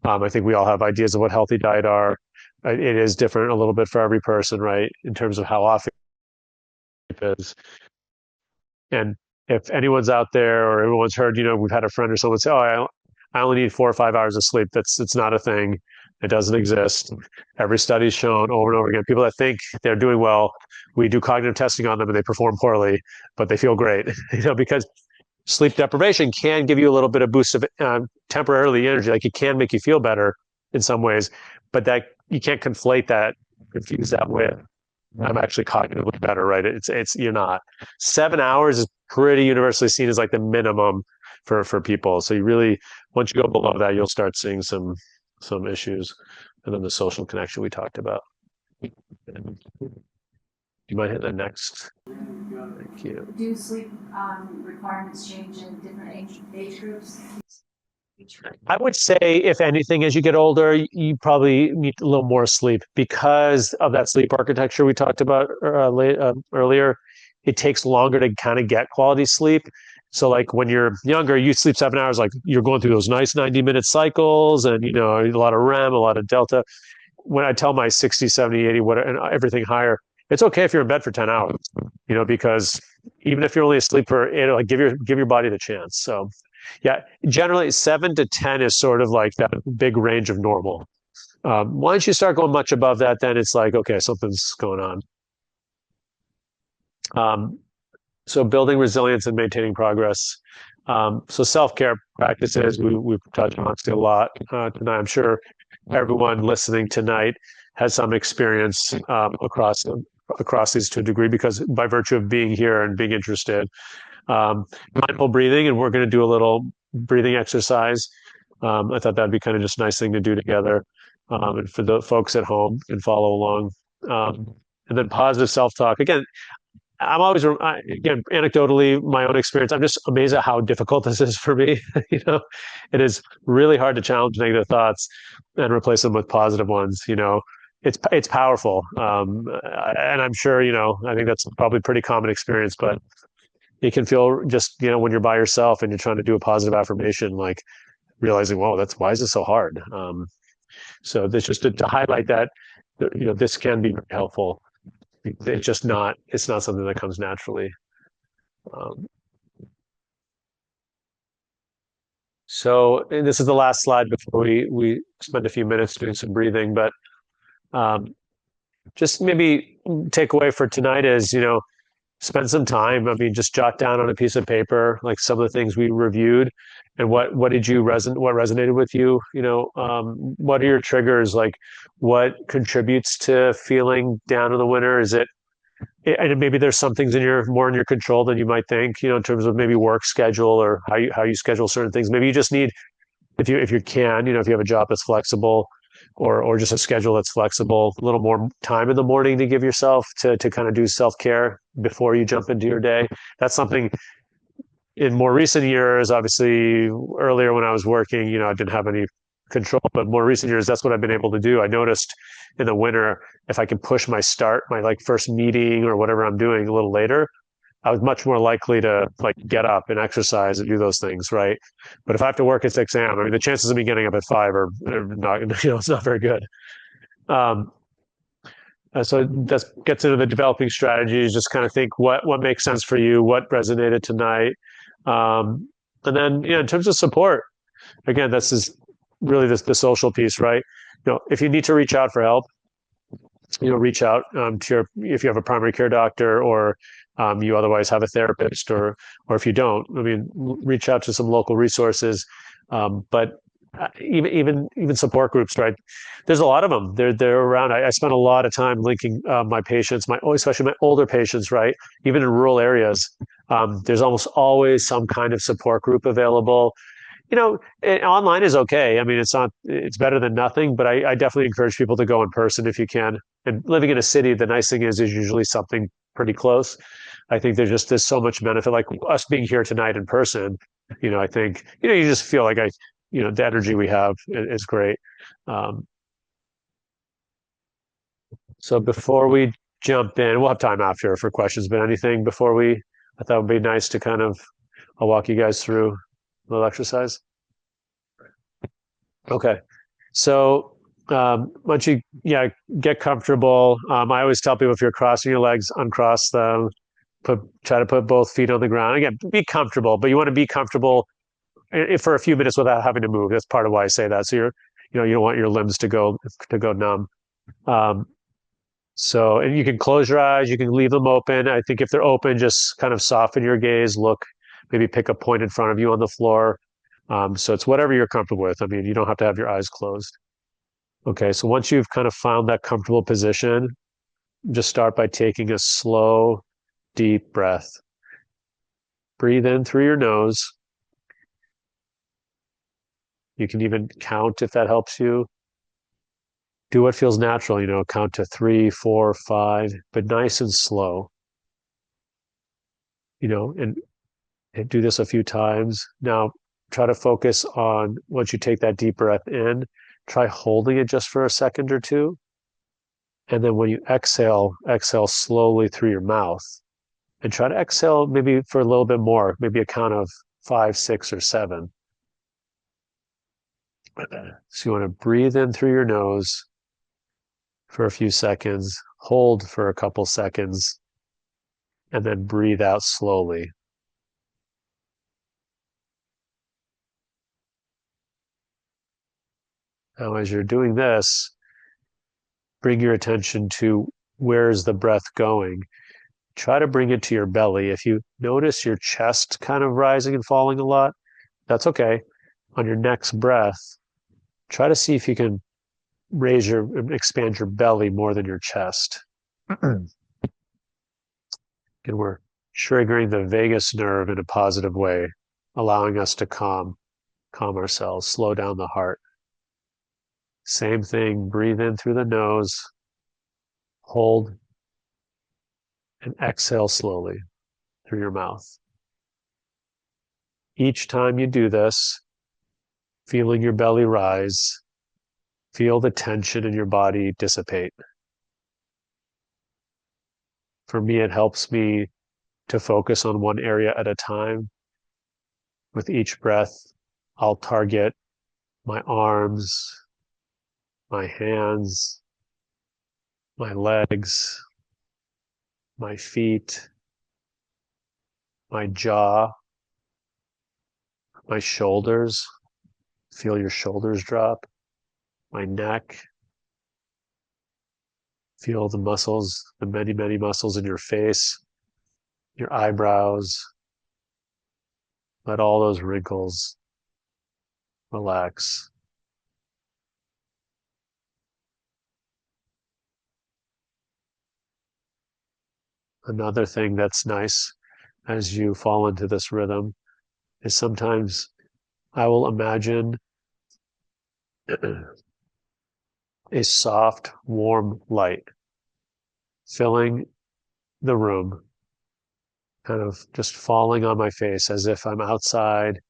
I think we all have ideas of what healthy diet are. It is different a little bit for every person, right, in terms of how often it is. And if anyone's out there or everyone's heard, we've had a friend or someone say, "Oh, I only need 4 or 5 hours of sleep." It's not a thing. It doesn't exist. Every study's shown over and over again. People that think they're doing well, we do cognitive testing on them and they perform poorly, but they feel great, because sleep deprivation can give you a little bit of boost of temporarily energy. Like it can make you feel better in some ways, but that you can't conflate that, confuse that with I'm actually cognitively better, right? It's you're not. 7 hours is pretty universally seen as like the minimum for people. So you really, once you go below that, you'll start seeing some issues. And then the social connection we talked about. You might hit the next. Thank you. Do sleep requirements change in different age groups? I would say, if anything, as you get older, you probably need a little more sleep because of that sleep architecture we talked about earlier. It takes longer to kind of get quality sleep. So like when you're younger, you sleep 7 hours, like you're going through those nice 90-minute cycles and, a lot of REM, a lot of delta. When I tell my 60, 70, 80, and everything higher, it's okay if you're in bed for 10 hours, because even if you're only asleep for 8, like give your body the chance. So yeah, generally 7 to 10 is sort of like that big range of normal. Once you start going much above that, then it's like, okay, something's going on. So building resilience and maintaining progress. So self-care practices, we've touched on a lot tonight. I'm sure everyone listening tonight has some experience across these to a degree, because by virtue of being here and being interested. Mindful breathing, and we're going to do a little breathing exercise. I thought that'd be kind of just a nice thing to do together, and for the folks at home can follow along. And then positive self-talk. Again, I'm always, again, anecdotally, my own experience, I'm just amazed at how difficult this is for me. It is really hard to challenge negative thoughts and replace them with positive ones. It's powerful. And I'm sure, I think that's probably a pretty common experience, but it can feel just, when you're by yourself and you're trying to do a positive affirmation, like realizing, whoa, why is this so hard? So this just to highlight that, this can be very helpful. It's not something that comes naturally. So, and this is the last slide before we spend a few minutes doing some breathing, but just maybe takeaway for tonight is, spend some time. I mean, just jot down on a piece of paper, like some of the things we reviewed and what resonated with you? What are your triggers? Like what contributes to feeling down in the winter? And maybe there's some things more in your control than you might think, in terms of maybe work schedule or how you schedule certain things. Maybe you just need, if you can, if you have a job that's flexible, or just a schedule that's flexible, a little more time in the morning to give yourself to kind of do self-care before you jump into your day. That's something in more recent years, obviously earlier when I was working, I didn't have any control, but more recent years, that's what I've been able to do. I noticed in the winter, if I can push my like first meeting or whatever I'm doing a little later, I was much more likely to like get up and exercise and do those things, right? But if I have to work at 6 a.m., I mean, the chances of me getting up at 5 are not, it's not very good. So that gets into the developing strategies. Just kind of think what makes sense for you, what resonated tonight, and then in terms of support, again, this is really the social piece, right? If you need to reach out for help, reach out to if you have a primary care doctor or you otherwise have a therapist, or if you don't, I mean, reach out to some local resources. But even support groups, right? There's a lot of them. They're around. I spend a lot of time linking my patients, especially my older patients, right? Even in rural areas, there's almost always some kind of support group available. Online is okay. I mean, it's better than nothing, but I definitely encourage people to go in person if you can. And living in a city, the nice thing is usually something pretty close. I think there's so much benefit, like us being here tonight in person. I think, you just feel like the energy we have is great. So before we jump in, we'll have time after for questions, but anything before I thought it would be nice to I'll walk you guys through a little exercise. Okay. So once you get comfortable, I always tell people if you're crossing your legs, uncross them, try to put both feet on the ground. Again, be comfortable, but you want to be comfortable for a few minutes without having to move. That's part of why I say that. So you don't want your limbs to go numb. And you can close your eyes, you can leave them open. I think if they're open, just kind of soften your gaze, look, maybe pick a point in front of you on the floor. So it's whatever you're comfortable with. I mean, you don't have to have your eyes closed. Okay, so once you've kind of found that comfortable position, just start by taking a slow, deep breath. Breathe in through your nose. You can even count if that helps you. Do what feels natural, count to 3, 4, 5, but nice and slow. And do this a few times. Now, try to focus on, once you take that deep breath in, try holding it just for a second or two. And then when you exhale slowly through your mouth. And try to exhale maybe for a little bit more, maybe a count of 5, 6, or 7. So you want to breathe in through your nose for a few seconds, hold for a couple seconds, and then breathe out slowly. Now, as you're doing this, bring your attention to where's the breath going. Try to bring it to your belly. If you notice your chest kind of rising and falling a lot, that's okay. On your next breath, try to see if you can expand your belly more than your chest. And we're triggering the vagus nerve in a positive way, allowing us to calm ourselves, slow down the heart. Same thing, breathe in through the nose, hold, and exhale slowly through your mouth. Each time you do this, feeling your belly rise, feel the tension in your body dissipate. For me, it helps me to focus on one area at a time. With each breath, I'll target my arms, my hands, my legs, my feet, my jaw, my shoulders. Feel your shoulders drop, my neck. Feel the muscles, the many, many muscles in your face, your eyebrows. Let all those wrinkles relax. Another thing that's nice as you fall into this rhythm is sometimes I will imagine a soft, warm light filling the room. kind of just falling on my face as if I'm outside.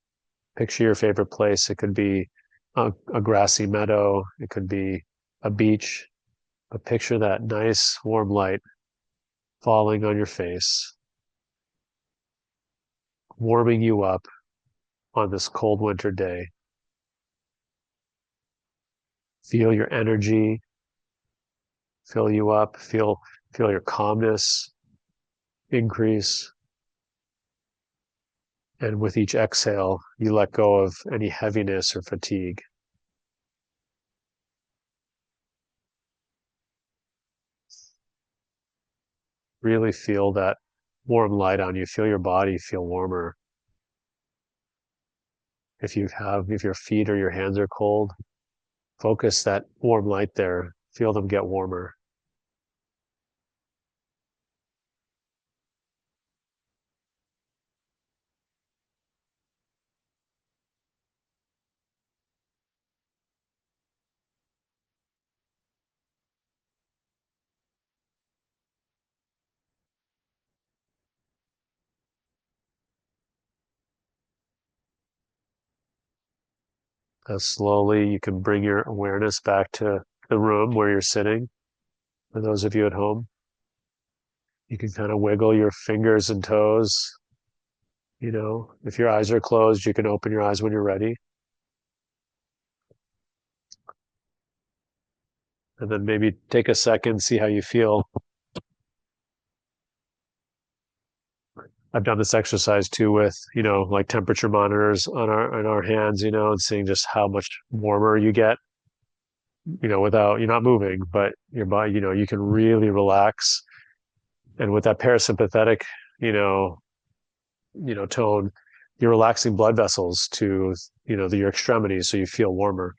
Picture your favorite place. It could be a grassy meadow. It could be a beach. But picture that nice warm light falling on your face, warming you up on this cold winter day. Feel your energy fill you up. Feel your calmness increase. And with each exhale, you let go of any heaviness or fatigue. Really feel that warm light on you. Feel your body feel warmer. If your feet or your hands are cold, focus that warm light there. Feel them get warmer. As slowly you can bring your awareness back to the room where you're sitting. For those of you at home, you can kind of wiggle your fingers and toes. If your eyes are closed, you can open your eyes when you're ready. And then maybe take a second, see how you feel. I've done this exercise too with, like temperature monitors on our hands, and seeing just how much warmer you get, without you're not moving, but your body, you can really relax. And with that parasympathetic, tone, you're relaxing blood vessels to, your extremities, so you feel warmer.